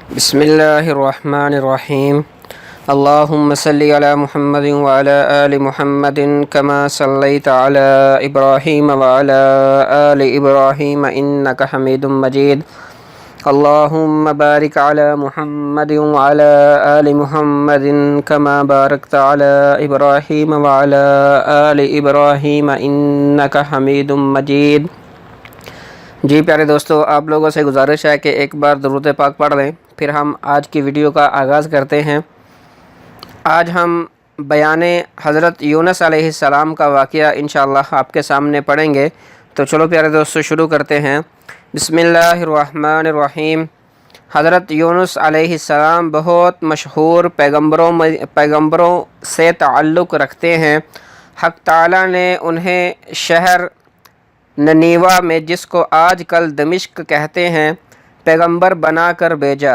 بسم اللہ الرحمن الرحیم اللہم صلی علی محمد وعلی آل محمد کما صلیت علی ابراہیم وعلی آل ابراہیم انک حمید مجید اللہم بارک علی محمد وعلی آل محمد کما بارکت علی ابراہیم وعلی آل ابراہیم انک حمید مجید۔ جی پیارے دوستو، آپ لوگوں سے گزارش ہے کہ ایک بار درود پاک پڑھ لیں، پھر ہم آج کی ویڈیو کا آغاز کرتے ہیں۔ آج ہم بیان حضرت یونس علیہ السلام کا واقعہ انشاءاللہ آپ کے سامنے پڑھیں گے۔ تو چلو پیارے دوستو شروع کرتے ہیں۔ بسم اللہ الرحمن الرحیم۔ حضرت یونس علیہ السلام بہت مشہور پیغمبروں سے تعلق رکھتے ہیں۔ حق تعالیٰ نے انہیں شہر ننیوہ میں، جس کو آج کل دمشق کہتے ہیں، پیغمبر بنا کر بھیجا۔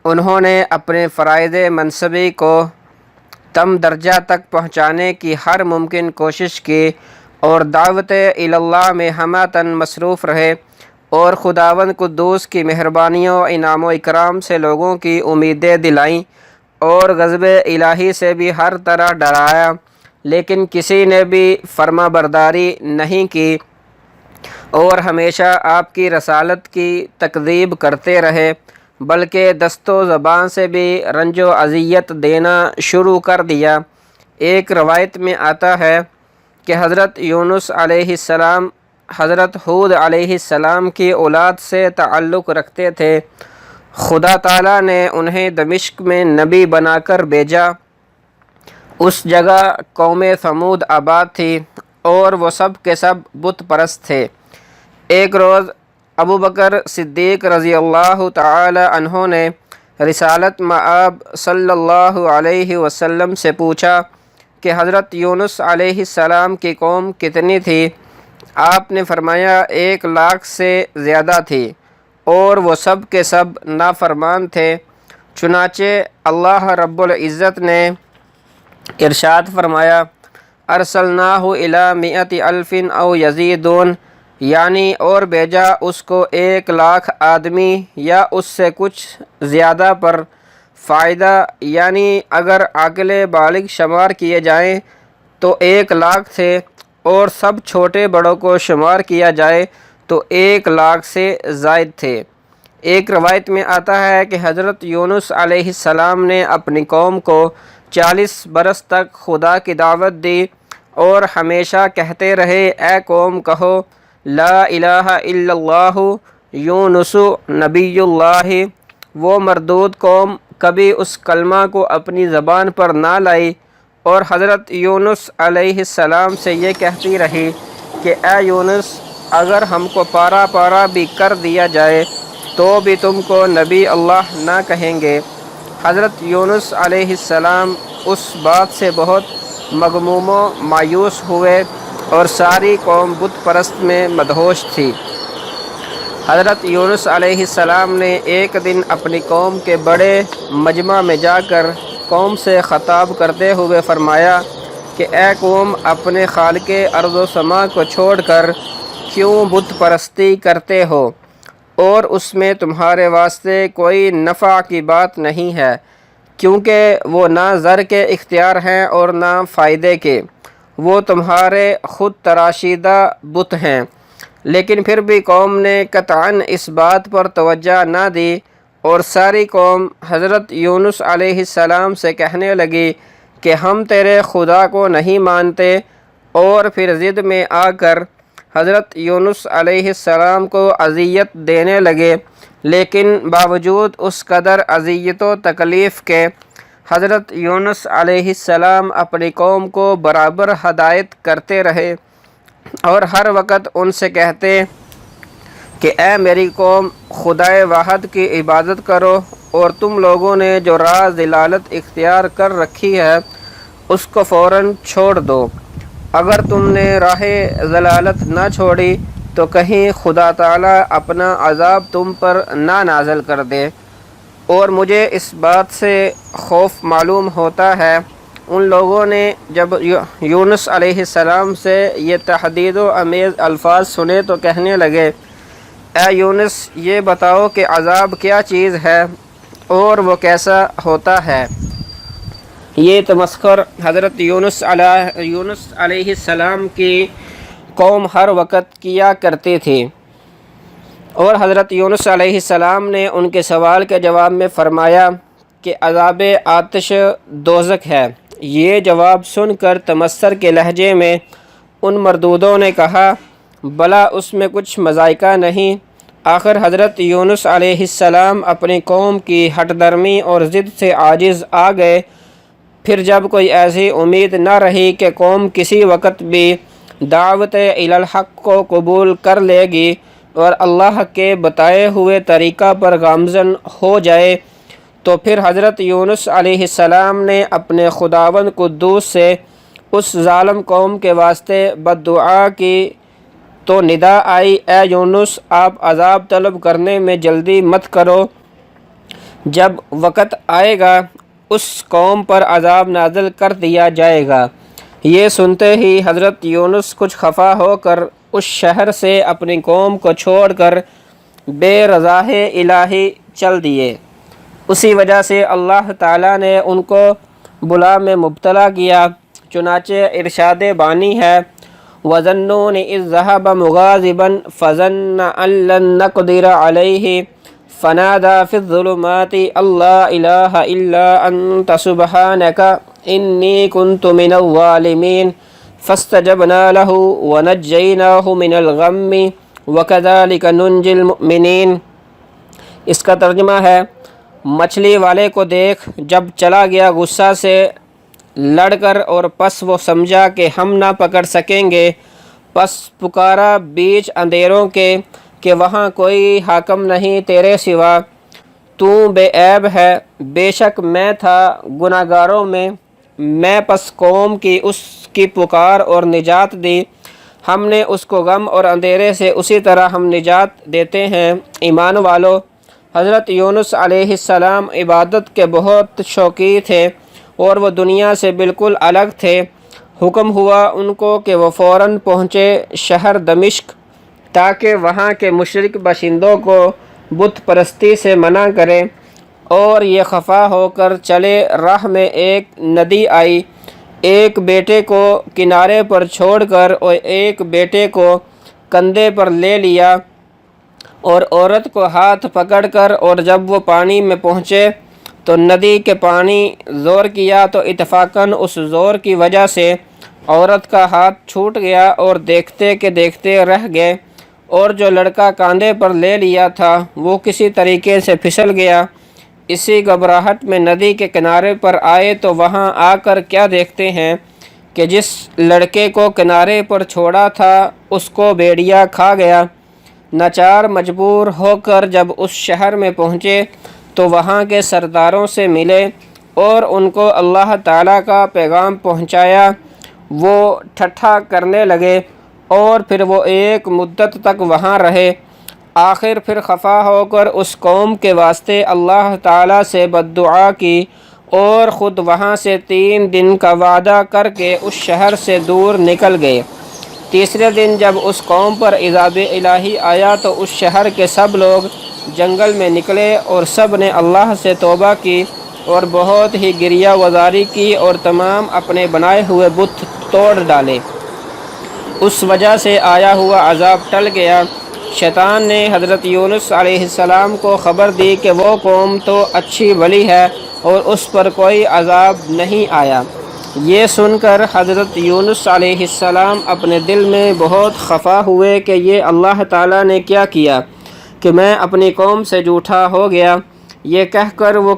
انہوں نے اپنے فرائض منصبی کو تم درجہ تک پہنچانے کی ہر ممکن کوشش کی اور دعوت اللہ میں ہمہ تن مصروف رہے، اور خداوند قدوس کی مہربانیوں و انعام و اکرام سے لوگوں کی امیدیں دلائیں اور غضب الہی سے بھی ہر طرح ڈرایا، لیکن کسی نے بھی فرما برداری نہیں کی اور ہمیشہ آپ کی رسالت کی تکذیب کرتے رہے، بلکہ دست و زبان سے بھی رنج و اذیت دینا شروع کر دیا۔ ایک روایت میں آتا ہے کہ حضرت یونس علیہ السلام حضرت ہود علیہ السلام کی اولاد سے تعلق رکھتے تھے۔ خدا تعالیٰ نے انہیں دمشق میں نبی بنا کر بھیجا۔ اس جگہ قوم ثمود آباد تھی اور وہ سب کے سب بت پرست تھے۔ ایک روز ابو بکر صدیق رضی اللہ تعالی عنہ نے رسالت مآب صلی اللہ علیہ وسلم سے پوچھا کہ حضرت یونس علیہ السلام کی قوم کتنی تھی؟ آپ نے فرمایا 1,00,000 سے زیادہ تھی اور وہ سب کے سب نافرمان تھے۔ چنانچہ اللہ رب العزت نے ارشاد فرمایا ارسلناہ الی 100,000 او یزیدون، یعنی اور بھیجا اس کو 1,00,000 آدمی یا اس سے کچھ زیادہ پر فائدہ، یعنی اگر عاقل بالغ شمار کیے جائیں تو 1,00,000 تھے، اور سب چھوٹے بڑوں کو شمار کیا جائے تو 1,00,000 سے زائد تھے۔ ایک روایت میں آتا ہے کہ حضرت یونس علیہ السلام نے اپنی قوم کو 40 برس تک خدا کی دعوت دی اور ہمیشہ کہتے رہے، اے قوم کہو لا الہ الا اللہ یونس نبی اللہ۔ وہ مردود قوم کبھی اس کلمہ کو اپنی زبان پر نہ لائی اور حضرت یونس علیہ السلام سے یہ کہتی رہی کہ اے یونس، اگر ہم کو پارا پارا بھی کر دیا جائے تو بھی تم کو نبی اللہ نہ کہیں گے۔ حضرت یونس علیہ السلام اس بات سے بہت مغموم و مایوس ہوئے اور ساری قوم بت پرست میں مدہوش تھی۔ حضرت یونس علیہ السلام نے ایک دن اپنی قوم کے بڑے مجمع میں جا کر قوم سے خطاب کرتے ہوئے فرمایا کہ اے قوم، اپنے خالق ارض و سما کو چھوڑ کر کیوں بت پرستی کرتے ہو، اور اس میں تمہارے واسطے کوئی نفع کی بات نہیں ہے، کیونکہ وہ نہ زر کے اختیار ہیں اور نہ فائدے کے، وہ تمہارے خود تراشیدہ بت ہیں۔ لیکن پھر بھی قوم نے قطعاً اس بات پر توجہ نہ دی اور ساری قوم حضرت یونس علیہ السلام سے کہنے لگی کہ ہم تیرے خدا کو نہیں مانتے، اور پھر ضد میں آ کر حضرت یونس علیہ السلام کو اذیت دینے لگے۔ لیکن باوجود اس قدر اذیت و تکلیف کے حضرت یونس علیہ السلام اپنی قوم کو برابر ہدایت کرتے رہے اور ہر وقت ان سے کہتے کہ اے میری قوم، خدائے واحد کی عبادت کرو، اور تم لوگوں نے جو راہ ضلالت اختیار کر رکھی ہے اس کو فوراً چھوڑ دو۔ اگر تم نے راہ ضلالت نہ چھوڑی تو کہیں خدا تعالیٰ اپنا عذاب تم پر نہ نازل کر دے۔ اور مجھے اس بات سے خوف معلوم ہوتا ہے۔ ان لوگوں نے جب یونس علیہ السلام سے یہ تحدید و امیز الفاظ سنے تو کہنے لگے، اے یونس، یہ بتاؤ کہ عذاب کیا چیز ہے؟ اور وہ کیسا ہوتا ہے۔ یہ تمسخر حضرت یونس علیہ السلام کی قوم ہر وقت کیا کرتے تھے، اور حضرت یونس علیہ السلام نے ان کے سوال کے جواب میں فرمایا کہ عذاب آتش دوزخ ہے۔ یہ جواب سن کر تمسخر کے لہجے میں ان مردودوں نے کہا، بھلا اس میں کچھ مذائقہ نہیں؟ آخر حضرت یونس علیہ السلام اپنی قوم کی ہٹ درمی اور ضد سے عاجز آ گئے۔ پھر جب کوئی ایسی امید نہ رہی کہ قوم کسی وقت بھی دعوت الی الحق کو قبول کر لے گی اور اللہ کے بتائے ہوئے طریقہ پر گامزن ہو جائے، تو پھر حضرت یونس علیہ السلام نے اپنے خداوند قدوس سے اس ظالم قوم کے واسطے بد دعا کی تو ندا آئی، اے یونس، آپ عذاب طلب کرنے میں جلدی مت کرو، جب وقت آئے گا اس قوم پر عذاب نازل کر دیا جائے گا۔ یہ سنتے ہی حضرت یونس کچھ خفا ہو کر اس شہر سے اپنی قوم کو چھوڑ کر بے رضاہ الہی چل دیے۔ اسی وجہ سے اللہ تعالیٰ نے ان کو بلا میں مبتلا کیا۔ چنانچہ ارشاد بانی ہے، وَظَنُّونِ إِذْ ذَهَبَ مُغَاضِبًا فَظَنَّ أَن لَّن نَّقْدِرَ عَلَيْهِ فَنَادَىٰ فِي الظُّلُمَاتِ أَن لَّا إِلَٰهَ إِلَّا أَنتَ سُبْحَانَكَ إِنِّي كُنتُ مِنَ الظَّالِمِينَ فَاسْتَجَبْنَا لَهُ وَنَجَّيْنَاهُ مِنَ الْغَمِّ وَكَذَٰلِكَ نُنجِي الْمُؤْمِنِينَ۔ اس کا ترجمہ ہے، مچھلی والے کو دیکھ جب چلا گیا غصہ سے لڑ کر، اور پس وہ سمجھا کہ ہم نہ پکڑ سکیں گے، پس پکارا بیچ اندھیروں کے کہ وہاں کوئی حاکم نہیں تیرے سوا، تو بے عیب ہے، بے شک میں تھا گناہ گاروں میں پس قوم کی اس کی پکار اور نجات دی۔ ہم نے اس کو غم اور اندھیرے سے اسی طرح ہم نجات دیتے ہیں۔ ایمان والو، حضرت یونس علیہ السلام عبادت کے بہت شوقی تھے اور وہ دنیا سے بالکل الگ تھے۔ حکم ہوا ان کو کہ وہ فوراً پہنچے شہر دمشق تاکہ وہاں کے مشرک باشندوں کو بت پرستی سے منع کرے، اور یہ خفا ہو کر چلے۔ راہ میں ایک ندی آئی، ایک بیٹے کو کنارے پر چھوڑ کر اور ایک بیٹے کو کندھے پر لے لیا اور عورت کو ہاتھ پکڑ کر، اور جب وہ پانی میں پہنچے تو ندی کے پانی زور کیا تو اتفاقاً اس زور کی وجہ سے عورت کا ہاتھ چھوٹ گیا اور دیکھتے کہ دیکھتے رہ گئے، اور جو لڑکا کاندھے پر لے لیا تھا وہ کسی طریقے سے پھسل گیا۔ اسی گھبراہٹ میں ندی کے کنارے پر آئے تو وہاں آ کر کیا دیکھتے ہیں کہ جس لڑکے کو کنارے پر چھوڑا تھا اس کو بھیڑیا کھا گیا۔ ناچار مجبور ہو کر جب اس شہر میں پہنچے تو وہاں کے سرداروں سے ملے اور ان کو اللہ تعالیٰ کا پیغام پہنچایا۔ وہ ٹھٹھا کرنے لگے اور پھر وہ ایک مدت تک وہاں رہے۔ آخر پھر خفا ہو کر اس قوم کے واسطے اللہ تعالیٰ سے بد دعا کی اور خود وہاں سے 3 دن کا وعدہ کر کے اس شہر سے دور نکل گئے۔ تیسرے دن جب اس قوم پر عذاب الہی آیا تو اس شہر کے سب لوگ جنگل میں نکلے اور سب نے اللہ سے توبہ کی اور بہت ہی گریہ وزاری کی اور تمام اپنے بنائے ہوئے بت توڑ ڈالے۔ اس وجہ سے آیا ہوا عذاب ٹل گیا۔ شیطان نے حضرت یونس علیہ السلام کو خبر دی کہ وہ قوم تو اچھی بھلی ہے اور اس پر کوئی عذاب نہیں آیا۔ یہ سن کر حضرت یونس علیہ السلام اپنے دل میں بہت خفا ہوئے کہ یہ اللہ تعالیٰ نے کیا کیا کہ میں اپنی قوم سے جھوٹا ہو گیا۔ یہ کہہ کر وہ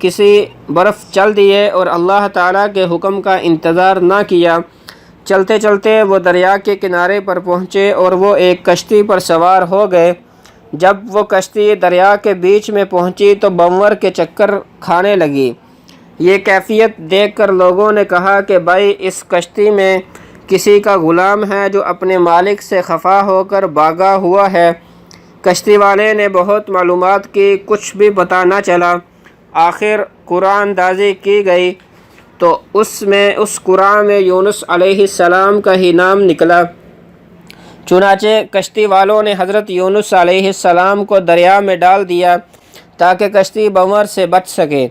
کسی برف چل دیے اور اللہ تعالیٰ کے حکم کا انتظار نہ کیا۔ چلتے چلتے وہ دریا کے کنارے پر پہنچے اور وہ ایک کشتی پر سوار ہو گئے۔ جب وہ کشتی دریا کے بیچ میں پہنچی تو بنور کے چکر کھانے لگی۔ یہ کیفیت دیکھ کر لوگوں نے کہا کہ بھائی اس کشتی میں کسی کا غلام ہے جو اپنے مالک سے خفا ہو کر بھاگا ہوا ہے۔ کشتی والے نے بہت معلومات کی، کچھ بھی پتہ نہ چلا۔ آخر قرآن اندازی کی گئی تو اس قرآن میں یونس علیہ السلام کا ہی نام نکلا۔ چنانچہ کشتی والوں نے حضرت یونس علیہ السلام کو دریا میں ڈال دیا تاکہ کشتی بمر سے بچ سکے۔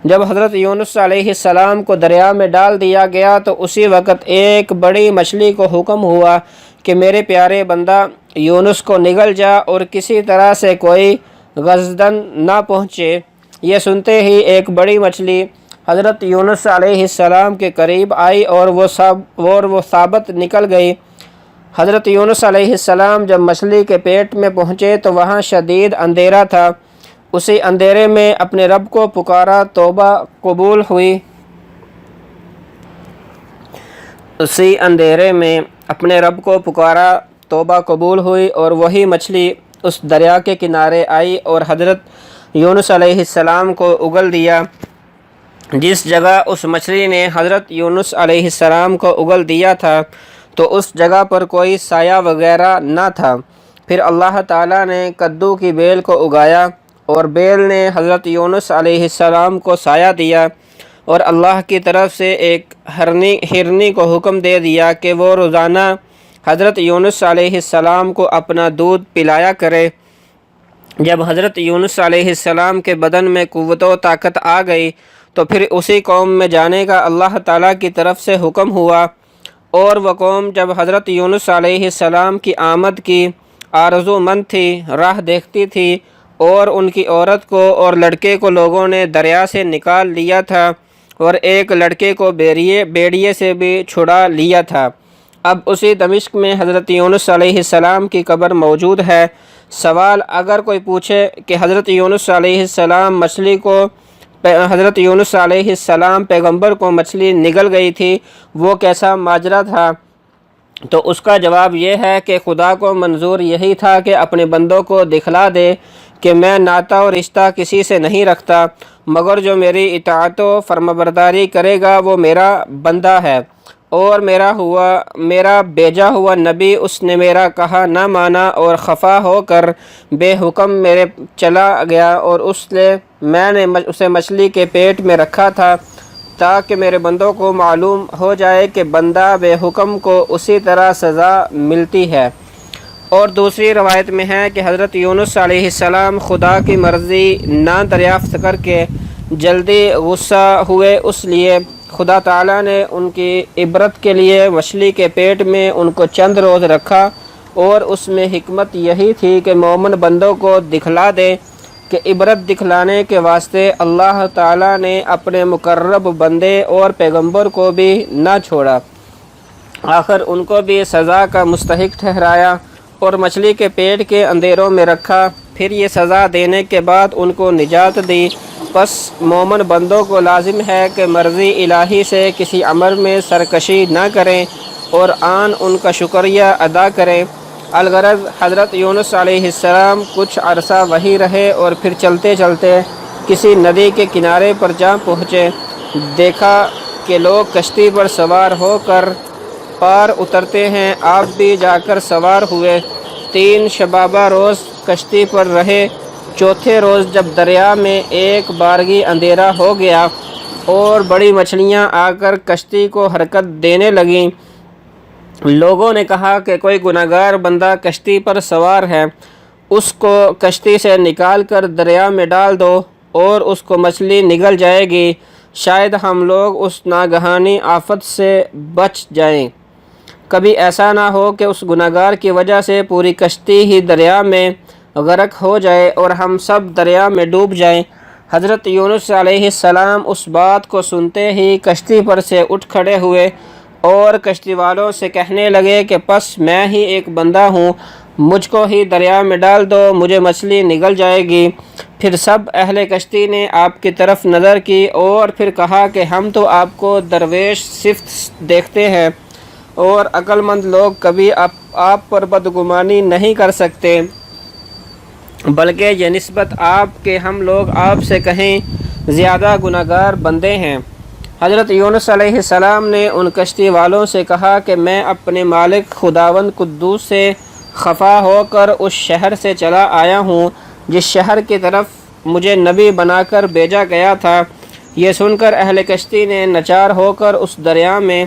جب حضرت یونس علیہ السلام کو دریا میں ڈال دیا گیا تو اسی وقت ایک بڑی مچھلی کو حکم ہوا کہ میرے پیارے بندہ یونس کو نگل جا اور کسی طرح سے کوئی غزدن نہ پہنچے۔ یہ سنتے ہی ایک بڑی مچھلی حضرت یونس علیہ السلام کے قریب آئی اور وہ ثابت نکل گئی۔ حضرت یونس علیہ السلام جب مچھلی کے پیٹ میں پہنچے تو وہاں شدید اندھیرا تھا۔ اسی اندھیرے میں اپنے رب کو پکارا، توبہ قبول ہوئی۔ توبہ قبول ہوئی اور وہی مچھلی اس دریا کے کنارے آئی اور حضرت یونس علیہ السلام کو اگل دیا۔ جس جگہ اس مچھلی نے حضرت یونس علیہ السلام کو اگل دیا تھا تو اس جگہ پر کوئی سایہ وغیرہ نہ تھا۔ پھر اللہ تعالیٰ نے کدو کی بیل کو اگایا اور بیل نے حضرت یونس علیہ السلام کو سایہ دیا، اور اللہ کی طرف سے ایک ہرنی کو حکم دے دیا کہ وہ روزانہ حضرت یونس علیہ السلام کو اپنا دودھ پلایا کرے۔ جب حضرت یونس علیہ السلام کے بدن میں قوت و طاقت آ گئی تو پھر اسی قوم میں جانے کا اللہ تعالیٰ کی طرف سے حکم ہوا، اور وہ قوم جب حضرت یونس علیہ السلام کی آمد کی آرزو مند تھی، راہ دیکھتی تھی، اور ان کی عورت کو اور لڑکے کو لوگوں نے دریا سے نکال لیا تھا اور ایک لڑکے کو بیڑیے سے بھی چھڑا لیا تھا۔ اب اسی دمشق میں حضرت یونس علیہ السلام کی قبر موجود ہے۔ سوال اگر کوئی پوچھے کہ حضرت یونس علیہ السلام پیغمبر کو مچھلی نگل گئی تھی، وہ کیسا ماجرا تھا، تو اس کا جواب یہ ہے کہ خدا کو منظور یہی تھا کہ اپنے بندوں کو دکھلا دے کہ میں ناتا و رشتہ کسی سے نہیں رکھتا، مگر جو میری اطاعت و فرمانبرداری کرے گا وہ میرا بندہ ہے، اور میرا بھیجا ہوا نبی اس نے میرا کہا نہ مانا اور خفا ہو کر بے حکم میرے چلا گیا، اور میں نے اسے مچھلی کے پیٹ میں رکھا تھا تاکہ میرے بندوں کو معلوم ہو جائے کہ بندہ بے حکم کو اسی طرح سزا ملتی ہے۔ اور دوسری روایت میں ہے کہ حضرت یونس علیہ السلام خدا کی مرضی نہ دریافت کر کے جلدی غصہ ہوئے، اس لیے خدا تعالیٰ نے ان کی عبرت کے لیے مچھلی کے پیٹ میں ان کو چند روز رکھا، اور اس میں حکمت یہی تھی کہ مومن بندوں کو دکھلا دے کہ عبرت دکھلانے کے واسطے اللہ تعالیٰ نے اپنے مقرب بندے اور پیغمبر کو بھی نہ چھوڑا، آخر ان کو بھی سزا کا مستحق ٹھہرایا اور مچھلی کے پیٹ کے اندھیروں میں رکھا، پھر یہ سزا دینے کے بعد ان کو نجات دی۔ پس مومن بندوں کو لازم ہے کہ مرضی الہی سے کسی عمل میں سرکشی نہ کریں اور ان کا شکریہ ادا کریں۔ الغرض حضرت یونس علیہ السلام کچھ عرصہ وہیں رہے اور پھر چلتے چلتے کسی ندی کے کنارے پر جا پہنچے۔ دیکھا کہ لوگ کشتی پر سوار ہو کر پار اترتے ہیں، آپ بھی جا کر سوار ہوئے۔ 3 شبابہ روز کشتی پر رہے۔ چوتھے روز جب دریا میں ایک بارگی اندھیرا ہو گیا اور بڑی مچھلیاں آ کر کشتی کو حرکت دینے لگیں، لوگوں نے کہا کہ کوئی گناہگار بندہ کشتی پر سوار ہے، اس کو کشتی سے نکال کر دریا میں ڈال دو اور اس کو مچھلی نگل جائے گی، شاید ہم لوگ اس ناگہانی آفت سے بچ جائیں۔ کبھی ایسا نہ ہو کہ اس گناہگار کی وجہ سے پوری کشتی ہی دریا میں غرق ہو جائے اور ہم سب دریا میں ڈوب جائیں۔ حضرت یونس علیہ السلام اس بات کو سنتے ہی کشتی پر سے اٹھ کھڑے ہوئے اور کشتی والوں سے کہنے لگے کہ پس میں ہی ایک بندہ ہوں، مجھ کو ہی دریا میں ڈال دو، مجھے مچھلی نگل جائے گی۔ پھر سب اہل کشتی نے آپ کی طرف نظر کی اور پھر کہا کہ ہم تو آپ کو درویش صفت دیکھتے ہیں اور عقل مند لوگ کبھی آپ پر بدگمانی نہیں کر سکتے، بلکہ یہ نسبت آپ کے ہم لوگ آپ سے کہیں زیادہ گناہگار بندے ہیں۔ حضرت یونس علیہ السلام نے ان کشتی والوں سے کہا کہ میں اپنے مالک خداوند قدوس سے خفا ہو کر اس شہر سے چلا آیا ہوں جس شہر کی طرف مجھے نبی بنا کر بھیجا گیا تھا۔ یہ سن کر اہل کشتی نے ناچار ہو کر اس دریا میں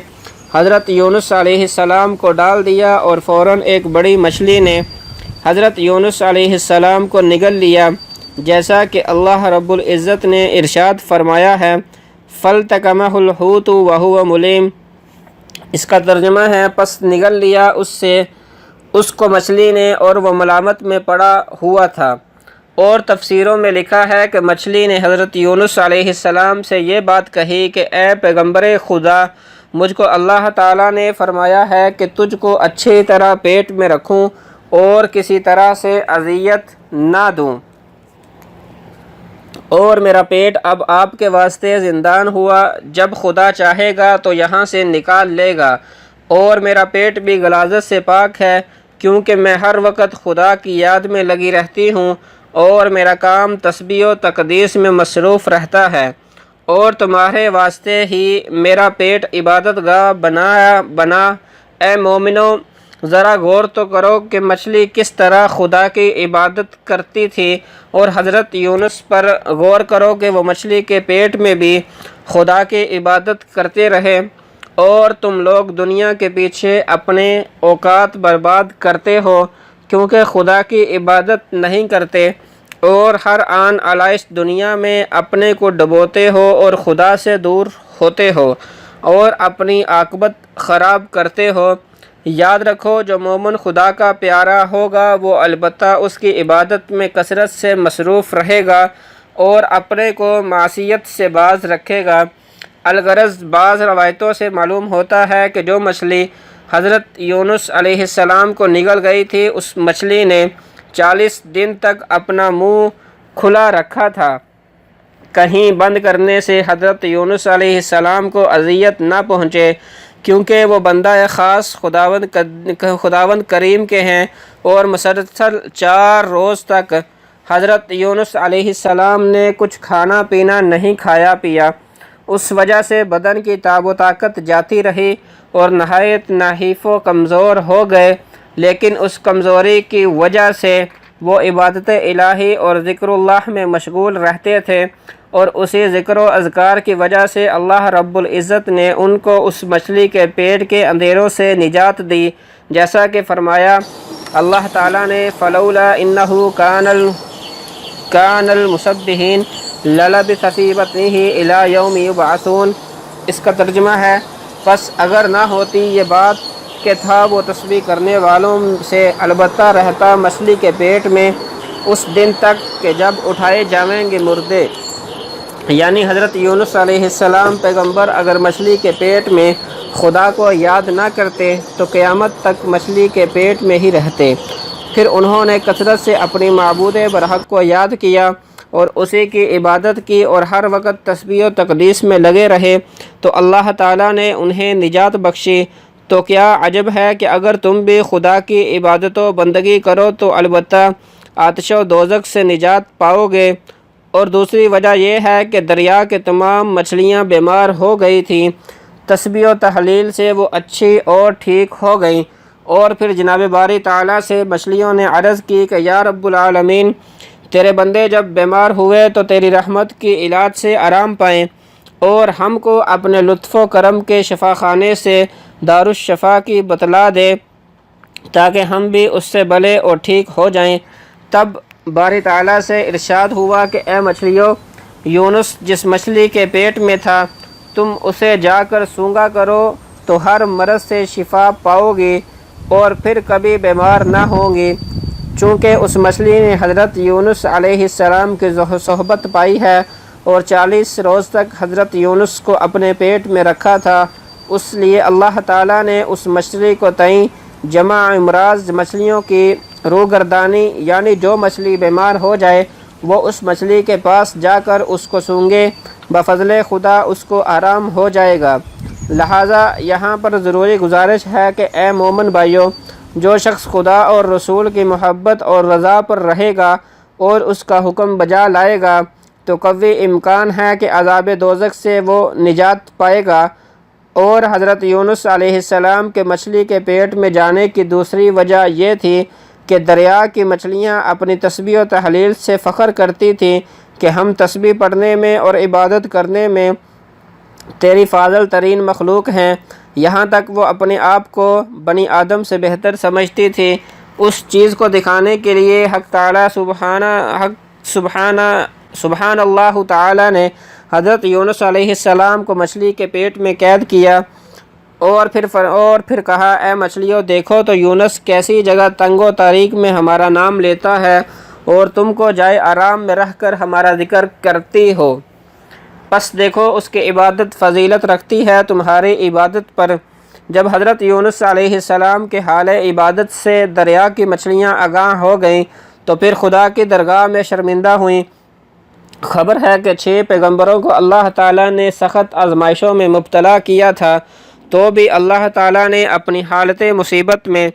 حضرت یونس علیہ السلام کو ڈال دیا اور فوراً ایک بڑی مچھلی نے حضرت یونس علیہ السلام کو نگل لیا۔ جیسا کہ اللہ رب العزت نے ارشاد فرمایا ہے فَالْتَقَمَهُ الْحُوتُ وَهُوَ مُلِيمٌ۔ اس کا ترجمہ ہے پس نگل لیا اس کو مچھلی نے اور وہ ملامت میں پڑا ہوا تھا۔ اور تفسیروں میں لکھا ہے کہ مچھلی نے حضرت یونس علیہ السلام سے یہ بات کہی کہ اے پیغمبر خدا، مجھ کو اللہ تعالیٰ نے فرمایا ہے کہ تجھ کو اچھی طرح پیٹ میں رکھوں اور کسی طرح سے اذیت نہ دوں، اور میرا پیٹ اب آپ کے واسطے زندان ہوا، جب خدا چاہے گا تو یہاں سے نکال لے گا، اور میرا پیٹ بھی غلاظت سے پاک ہے کیونکہ میں ہر وقت خدا کی یاد میں لگی رہتی ہوں، اور میرا کام تسبیح و تقدیس میں مصروف رہتا ہے، اور تمہارے واسطے ہی میرا پیٹ عبادت گاہ بنا۔ اے مومنو، ذرا غور تو کرو کہ مچھلی کس طرح خدا کی عبادت کرتی تھی، اور حضرت یونس پر غور کرو کہ وہ مچھلی کے پیٹ میں بھی خدا کی عبادت کرتے رہے، اور تم لوگ دنیا کے پیچھے اپنے اوقات برباد کرتے ہو کیونکہ خدا کی عبادت نہیں کرتے، اور ہر آن علائش دنیا میں اپنے کو ڈبوتے ہو اور خدا سے دور ہوتے ہو اور اپنی عاقبت خراب کرتے ہو۔ یاد رکھو، جو مومن خدا کا پیارا ہوگا وہ البتہ اس کی عبادت میں کثرت سے مصروف رہے گا اور اپنے کو معصیت سے باز رکھے گا۔ الغرض بعض روایتوں سے معلوم ہوتا ہے کہ جو مچھلی حضرت یونس علیہ السلام کو نگل گئی تھی، اس مچھلی نے 40 دن تک اپنا منہ کھلا رکھا تھا، کہیں بند کرنے سے حضرت یونس علیہ السلام کو اذیت نہ پہنچے، کیونکہ وہ بندہ خاص خداوند کریم کے ہیں، اور مسلسل 4 روز تک حضرت یونس علیہ السلام نے کچھ کھانا پینا نہیں کھایا پیا۔ اس وجہ سے بدن کی تاب و طاقت جاتی رہی اور نہایت نحیف و کمزور ہو گئے، لیکن اس کمزوری کی وجہ سے وہ عبادت الہی اور ذکر اللہ میں مشغول رہتے تھے، اور اسی ذکر و اذکار کی وجہ سے اللہ رب العزت نے ان کو اس مچھلی کے پیٹ کے اندھیروں سے نجات دی، جیسا کہ فرمایا اللہ تعالیٰ نے فلولا انہ کان المسبحین للبث فی بطنہ الی یوم یبعثون۔ اس کا ترجمہ ہے پس اگر نہ ہوتی یہ بات کہ تھا وہ تسبیح کرنے والوں سے، البتہ رہتا مچھلی کے پیٹ میں اس دن تک کہ جب اٹھائے جائیں گے مردے۔ یعنی حضرت یونس علیہ السلام پیغمبر اگر مچھلی کے پیٹ میں خدا کو یاد نہ کرتے تو قیامت تک مچھلی کے پیٹ میں ہی رہتے۔ پھر انہوں نے کثرت سے اپنی معبود برحق کو یاد کیا اور اسی کی عبادت کی اور ہر وقت تسبیح و تقدیس میں لگے رہے، تو اللہ تعالیٰ نے انہیں نجات بخشی۔ تو کیا عجب ہے کہ اگر تم بھی خدا کی عبادت و بندگی کرو تو البتہ آتش و دوزخ سے نجات پاؤ گے۔ اور دوسری وجہ یہ ہے کہ دریا کے تمام مچھلیاں بیمار ہو گئی تھیں، تسبیح و تحلیل سے وہ اچھی اور ٹھیک ہو گئیں، اور پھر جناب باری تعالیٰ سے مچھلیوں نے عرض کی کہ یا رب العالمین، تیرے بندے جب بیمار ہوئے تو تیری رحمت کی علاج سے آرام پائیں، اور ہم کو اپنے لطف و کرم کے شفا خانے سے دارالشفا کی بتلا دے تاکہ ہم بھی اس سے بھلے اور ٹھیک ہو جائیں۔ تب باری تعالیٰ سے ارشاد ہوا کہ اے مچھلیوں، یونس جس مچھلی کے پیٹ میں تھا تم اسے جا کر سونگا کرو تو ہر مرض سے شفا پاؤ گی اور پھر کبھی بیمار نہ ہوں گی، چونکہ اس مچھلی نے حضرت یونس علیہ السلام کی صحبت پائی ہے اور 40 روز تک حضرت یونس کو اپنے پیٹ میں رکھا تھا۔ اس لیے اللہ تعالیٰ نے اس مچھلی کو تئیں جمع امراض مچھلیوں کی روگردانی، یعنی جو مچھلی بیمار ہو جائے وہ اس مچھلی کے پاس جا کر اس کو سونگے، بفضل خدا اس کو آرام ہو جائے گا۔ لہٰذا یہاں پر ضروری گزارش ہے کہ اے مومن بھائیوں، جو شخص خدا اور رسول کی محبت اور رضا پر رہے گا اور اس کا حکم بجا لائے گا تو قوی امکان ہے کہ عذاب دوزخ سے وہ نجات پائے گا۔ اور حضرت یونس علیہ السلام کے مچھلی کے پیٹ میں جانے کی دوسری وجہ یہ تھی کہ دریا کی مچھلیاں اپنی تسبیح و تحلیل سے فخر کرتی تھیں کہ ہم تسبیح پڑھنے میں اور عبادت کرنے میں تیری فاضل ترین مخلوق ہیں، یہاں تک وہ اپنے آپ کو بنی آدم سے بہتر سمجھتی تھی۔ اس چیز کو دکھانے کے لیے حق سبحان اللہ تعالی نے حضرت یونس علیہ السلام کو مچھلی کے پیٹ میں قید کیا اور پھر کہا، اے مچھلیوں دیکھو تو یونس کیسی جگہ تنگ و تاریک میں ہمارا نام لیتا ہے اور تم کو جائے آرام میں رہ کر ہمارا ذکر کرتی ہو، پس دیکھو اس کی عبادت فضیلت رکھتی ہے تمہاری عبادت پر۔ جب حضرت یونس علیہ السلام کے حال عبادت سے دریا کی مچھلیاں آگاہ ہو گئیں تو پھر خدا کی درگاہ میں شرمندہ ہوئیں۔ خبر ہے کہ 6 پیغمبروں کو اللہ تعالیٰ نے سخت آزمائشوں میں مبتلا کیا تھا، تو بھی اللہ تعالیٰ نے اپنی حالت مصیبت میں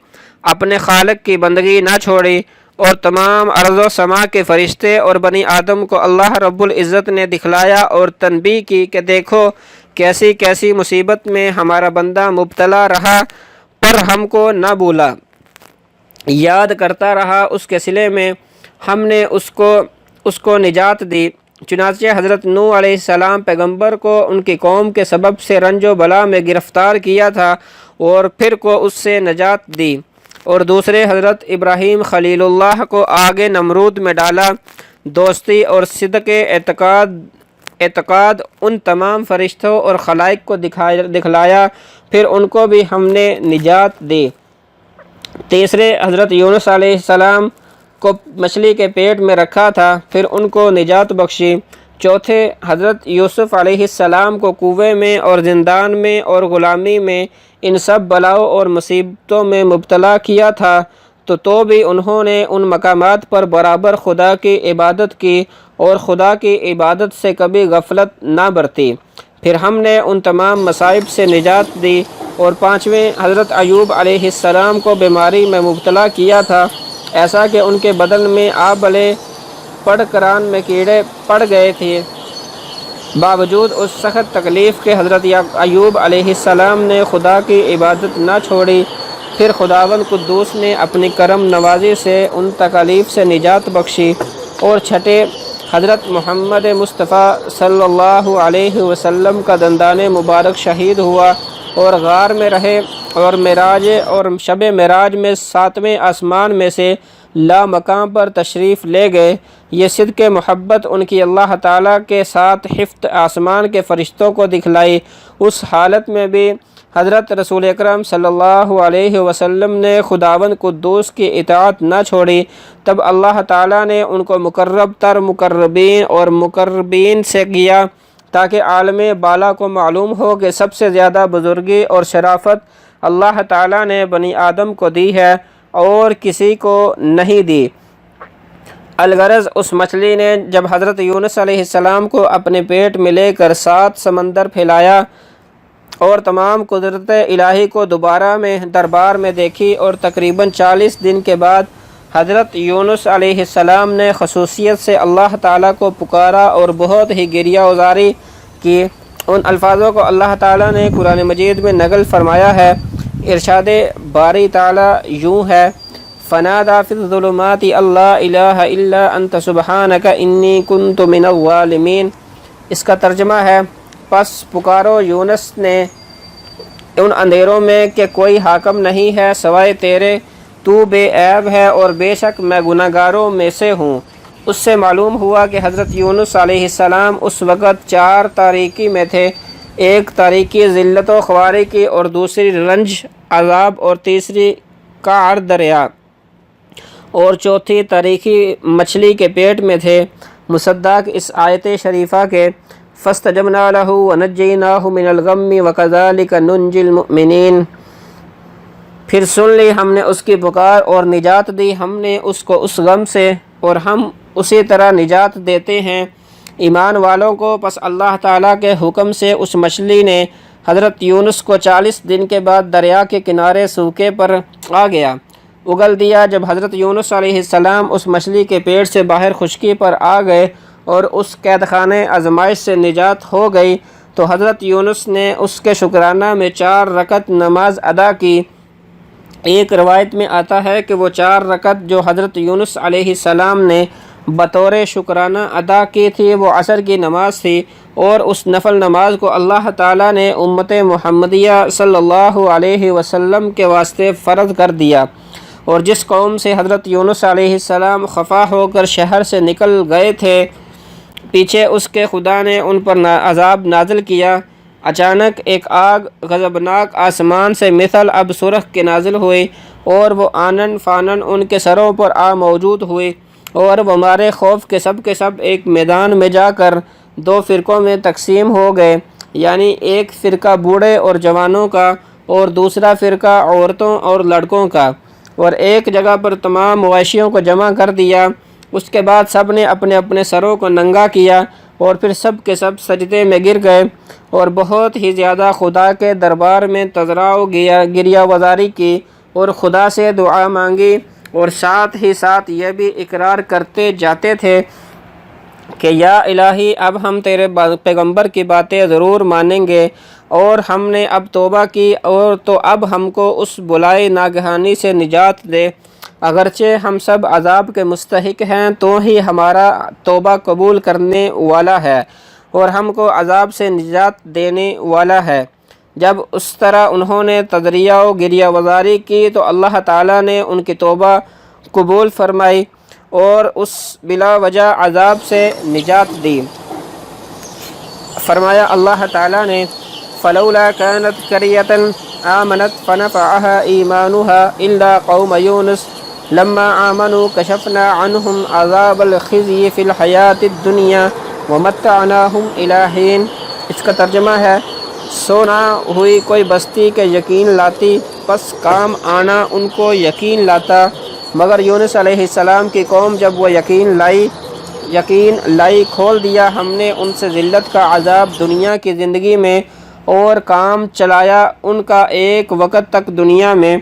اپنے خالق کی بندگی نہ چھوڑی، اور تمام ارض و سما کے فرشتے اور بنی آدم کو اللہ رب العزت نے دکھلایا اور تنبیہ کی کہ دیکھو کیسی کیسی مصیبت میں ہمارا بندہ مبتلا رہا، پر ہم کو نہ بھولا، یاد کرتا رہا اس کے صلے میں ہم نے اس کو نجات دی۔ چنانچہ حضرت نوح علیہ السلام پیغمبر کو ان کی قوم کے سبب سے رنج و بلا میں گرفتار کیا تھا اور پھر کو اس سے نجات دی، اور دوسرے حضرت ابراہیم خلیل اللہ کو آگے نمرود میں ڈالا۔ دوستی اور صدق اعتقاد ان تمام فرشتوں اور خلائق کو دکھلایا، پھر ان کو بھی ہم نے نجات دی۔ تیسرے حضرت یونس علیہ السلام کو مچھلی کے پیٹ میں رکھا تھا، پھر ان کو نجات بخشی۔ چوتھے حضرت یوسف علیہ السلام کو کنویں میں اور زندان میں اور غلامی میں ان سب بلاؤں اور مصیبتوں میں مبتلا کیا تھا، تو بھی انہوں نے ان مقامات پر برابر خدا کی عبادت کی اور خدا کی عبادت سے کبھی غفلت نہ برتی۔ پھر ہم نے ان تمام مصائب سے نجات دی۔ اور پانچویں حضرت ایوب علیہ السلام کو بیماری میں مبتلا کیا تھا، ایسا کہ ان کے بدن میں آبلے پڑ کران میں کیڑے پڑ گئے تھے۔ باوجود اس سخت تکلیف کے حضرت ایوب علیہ السلام نے خدا کی عبادت نہ چھوڑی۔ پھر خداوند قدوس نے اپنی کرم نوازی سے ان تکالیف سے نجات بخشی۔ اور چھٹے حضرت محمد مصطفیٰ صلی اللہ علیہ وسلم کا دندان مبارک شہید ہوا اور غار میں رہے، اور شب معراج میں 7ویں آسمان میں سے لا مقام پر تشریف لے گئے۔ یہ صدق محبت ان کی اللہ تعالیٰ کے ساتھ ہفت آسمان کے فرشتوں کو دکھلائی۔ اس حالت میں بھی حضرت رسول اکرم صلی اللہ علیہ وسلم نے خداوند قدوس کی اطاعت نہ چھوڑی۔ تب اللہ تعالیٰ نے ان کو مقرب تر مقربین اور مقربین سے کیا، تاکہ عالم بالا کو معلوم ہو کہ سب سے زیادہ بزرگی اور شرافت اللہ تعالیٰ نے بنی آدم کو دی ہے اور کسی کو نہیں دی۔ الغرض اس مچھلی نے جب حضرت یونس علیہ السلام کو اپنے پیٹ میں لے کر 7 سمندر پھیلایا اور تمام قدرت الہی کو دوبارہ میں دربار میں دیکھی، اور تقریباً 40 دن کے بعد حضرت یونس علیہ السلام نے خصوصیت سے اللہ تعالیٰ کو پکارا اور بہت ہی گریہ وزاری کی۔ ان الفاظوں کو اللہ تعالیٰ نے قرآن مجید میں نقل فرمایا ہے۔ ارشاد باری تعالیٰ یوں ہے، فَنَادَى فِي الظُّلُمَاتِ اللَّا إِلَٰهَ إِلَّا أَنْتَ سُبْحَانَكَ إِنِّي كُنْتُ مِنَ الظَّالِمِينَ۔ اس کا ترجمہ ہے، پس پکارو یونس نے ان اندھیروں میں کہ کوئی حاکم نہیں ہے سوائے تیرے، تو بے عیب ہے اور بے شک میں گناہ گاروں میں سے ہوں۔ اس سے معلوم ہوا کہ حضرت یونس علیہ السلام اس وقت 4 تاریکی میں تھے، ایک تاریکی ذلت و خواری کی، اور دوسری رنج عذاب، اور تیسری قعر دریا، اور چوتھی تاریکی مچھلی کے پیٹ میں تھے۔ مصداق اس آیت شریفہ کے فَاسْتَجَبْنَا لَهُ وَنَجَّيْنَاهُ مِنَ الْغَمِّ وَكَذَلِكَ نُنْجِي الْمُؤْمِنِينَ۔ پھر سن لی ہم نے اس کی پکار اور نجات دی ہم نے اس کو اس غم سے، اور ہم اسی طرح نجات دیتے ہیں ایمان والوں کو۔ پس اللہ تعالیٰ کے حکم سے اس مچھلی نے حضرت یونس کو 40 دن کے بعد دریا کے کنارے سوکھے پر آ گیا اگل دیا۔ جب حضرت یونس علیہ السلام اس مچھلی کے پیٹ سے باہر خشکی پر آ گئے اور اس قید خانے آزمائش سے نجات ہو گئی، تو حضرت یونس نے اس کے شکرانہ میں 4 رکعت نماز ادا کی۔ ایک روایت میں آتا ہے کہ وہ 4 رکعت جو حضرت یونس علیہ السلام نے بطور شکرانہ ادا کی تھی وہ عصر کی نماز تھی، اور اس نفل نماز کو اللہ تعالیٰ نے امت محمدیہ صلی اللہ علیہ وسلم کے واسطے فرض کر دیا۔ اور جس قوم سے حضرت یونس علیہ السلام خفا ہو کر شہر سے نکل گئے تھے، پیچھے اس کے خدا نے ان پر عذاب نازل کیا۔ اچانک ایک آگ غضبناک آسمان سے مثل اب سرخ کے نازل ہوئی، اور وہ آنن فانن ان کے سروں پر آ موجود ہوئی، اور وہ مارے خوف کے سب ایک میدان میں جا کر 2 فرقوں میں تقسیم ہو گئے، یعنی ایک فرقہ بوڑھے اور جوانوں کا اور دوسرا فرقہ عورتوں اور لڑکوں کا، اور ایک جگہ پر تمام مویشیوں کو جمع کر دیا۔ اس کے بعد سب نے اپنے اپنے سروں کو ننگا کیا، اور پھر سب کے سب سجدے میں گر گئے، اور بہت ہی زیادہ خدا کے دربار میں تضرع و گریہ وزاری کی، اور خدا سے دعا مانگی، اور ساتھ ہی ساتھ یہ بھی اقرار کرتے جاتے تھے کہ یا الہی، اب ہم تیرے پیغمبر کی باتیں ضرور مانیں گے، اور ہم نے اب توبہ کی، اور تو اب ہم کو اس بلائے ناگہانی سے نجات دے۔ اگرچہ ہم سب عذاب کے مستحق ہیں، تو ہی ہمارا توبہ قبول کرنے والا ہے اور ہم کو عذاب سے نجات دینے والا ہے۔ جب اس طرح انہوں نے تضریع و گریہ وزاری کی تو اللہ تعالیٰ نے ان کی توبہ قبول فرمائی اور اس بلا وجہ عذاب سے نجات دی۔ فرمایا اللہ تعالیٰ نے فلولا كانت قرية آمنت فنفعها إيمانها إلا قوم يونس لما آمنوا كشفنا عنهم عذاب الخزي في الحياة الدنيا ومتعناهم إلى حين۔ اس کا ترجمہ ہے سونا ہوئی کوئی بستی کے یقین لاتی، پس کام آنا ان کو یقین لاتا، مگر یونس علیہ السلام کی قوم جب وہ یقین لائی کھول دیا ہم نے ان سے ذلت کا عذاب دنیا کی زندگی میں، اور کام چلایا ان کا ایک وقت تک دنیا میں۔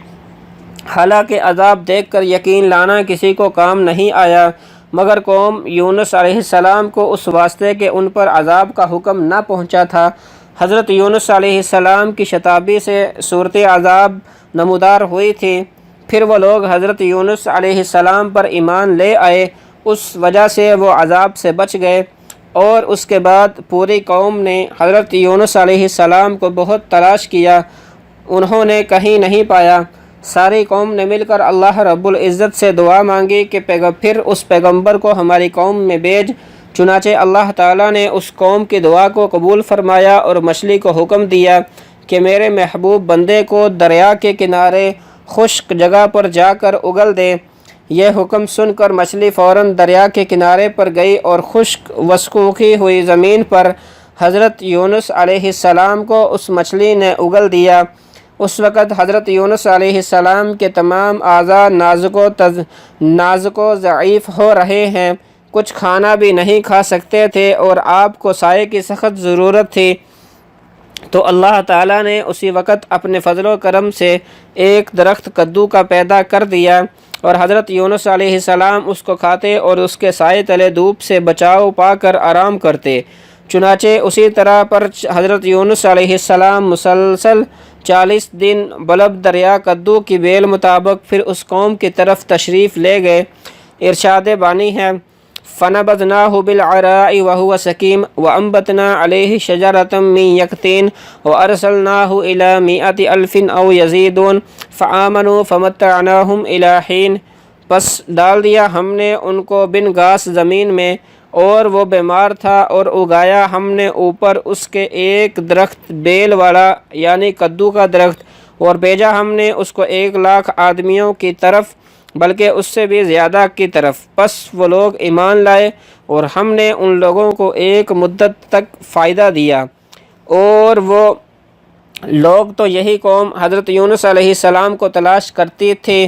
حالانکہ عذاب دیکھ کر یقین لانا کسی کو کام نہیں آیا، مگر قوم یونس علیہ السلام کو اس واسطے کہ ان پر عذاب کا حکم نہ پہنچا تھا۔ حضرت یونس علیہ السلام کی شتابی سے صورت عذاب نمودار ہوئی تھی، پھر وہ لوگ حضرت یونس علیہ السلام پر ایمان لے آئے، اس وجہ سے وہ عذاب سے بچ گئے۔ اور اس کے بعد پوری قوم نے حضرت یونس علیہ السلام کو بہت تلاش کیا، انہوں نے کہیں نہیں پایا۔ ساری قوم نے مل کر اللہ رب العزت سے دعا مانگی کہ پھر اس پیغمبر کو ہماری قوم میں بھیج۔ چنانچہ اللہ تعالیٰ نے اس قوم کی دعا کو قبول فرمایا اور مچھلی کو حکم دیا کہ میرے محبوب بندے کو دریا کے کنارے خشک جگہ پر جا کر اگل دے۔ یہ حکم سن کر مچھلی فوراً دریا کے کنارے پر گئی اور خشک وسکوکی ہوئی زمین پر حضرت یونس علیہ السلام کو اس مچھلی نے اگل دیا۔ اس وقت حضرت یونس علیہ السلام کے تمام اعضاء نازک و ضعیف ہو رہے ہیں، کچھ کھانا بھی نہیں کھا سکتے تھے اور آپ کو سائے کی سخت ضرورت تھی۔ تو اللہ تعالیٰ نے اسی وقت اپنے فضل و کرم سے ایک درخت کدو کا پیدا کر دیا، اور حضرت یونس علیہ السلام اس کو کھاتے اور اس کے سائے تلے دھوپ سے بچاؤ پا کر آرام کرتے۔ چنانچہ اسی طرح پر حضرت یونس علیہ السلام مسلسل 40 دن بلب دریا کدو کی بیل مطابق پھر اس قوم کی طرف تشریف لے گئے۔ ارشاد بانی ہے فَنَبَذْنَاهُ بِالْعَرَاءِ وَهُوَ سَقِيمٌ وَأَنبَتْنَا عَلَيْهِ شَجَرَةً مِّن يَقْطِينٍ وَأَرْسَلْنَاهُ إِلَىٰ مِائَةِ أَلْفٍ أَوْ يَزِيدُونَ فَآمَنُوا فَمَتَّعْنَاهُمْ إِلَىٰ حِينٍ۔ پس ڈال دیا ہم نے ان کو بن گھاس زمین میں، اور وہ بیمار تھا، اور اگایا ہم نے اوپر اس کے ایک درخت بیل والا یعنی کدو کا درخت، اور بھیجا ہم نے اس کو 1,00,000 آدمیوں کی طرف بلکہ اس سے بھی زیادہ کی طرف۔ پس وہ لوگ ایمان لائے اور ہم نے ان لوگوں کو ایک مدت تک فائدہ دیا، اور وہ لوگ تو یہی قوم حضرت یونس علیہ السلام کو تلاش کرتی تھی۔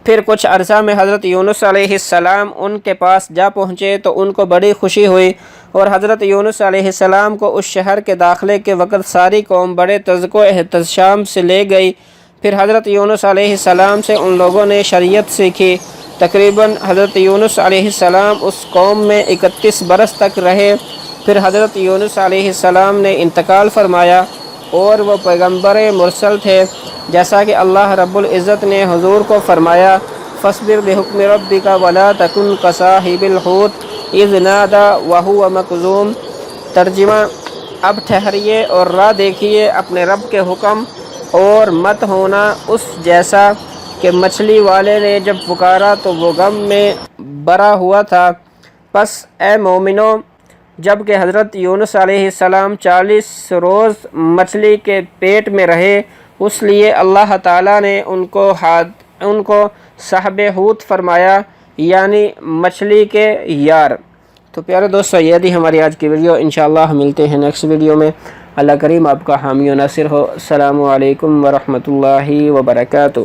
پھر کچھ عرصہ میں حضرت یونس علیہ السلام ان کے پاس جا پہنچے تو ان کو بڑی خوشی ہوئی، اور حضرت یونس علیہ السلام کو اس شہر کے داخلے کے وقت ساری قوم بڑے تذکر و احتشام سے لے گئی۔ پھر حضرت یونس علیہ السلام سے ان لوگوں نے شریعت سیکھی۔ تقریباً حضرت یونس علیہ السلام اس قوم میں 31 برس تک رہے، پھر حضرت یونس علیہ السلام نے انتقال فرمایا، اور وہ پیغمبر مرسل تھے، جیسا کہ اللہ رب العزت نے حضور کو فرمایا فاصبر لحکم ربک ولا تکن کصاحب الحوت اذ نادی وہو مکظوم۔ ترجمہ اب ٹھہریے اور راہ دیکھیے اپنے رب کے حکم، اور مت ہونا اس جیسا کہ مچھلی والے نے جب پکارا تو وہ غم میں بھرا ہوا تھا۔ پس اے مومنو، جب کہ حضرت یونس علیہ السلام 40 روز مچھلی کے پیٹ میں رہے، اس لیے اللہ تعالیٰ نے ان کو صاحب حوت فرمایا، یعنی مچھلی کے یار۔ تو پیارے دوستو، یہ تھی ہماری آج کی ویڈیو۔ انشاءاللہ ہم ملتے ہیں نیکسٹ ویڈیو میں۔ اللہ کریم آپ کا حامی و ناصر ہو۔ السلام علیکم ورحمۃ اللہ وبرکاتہ۔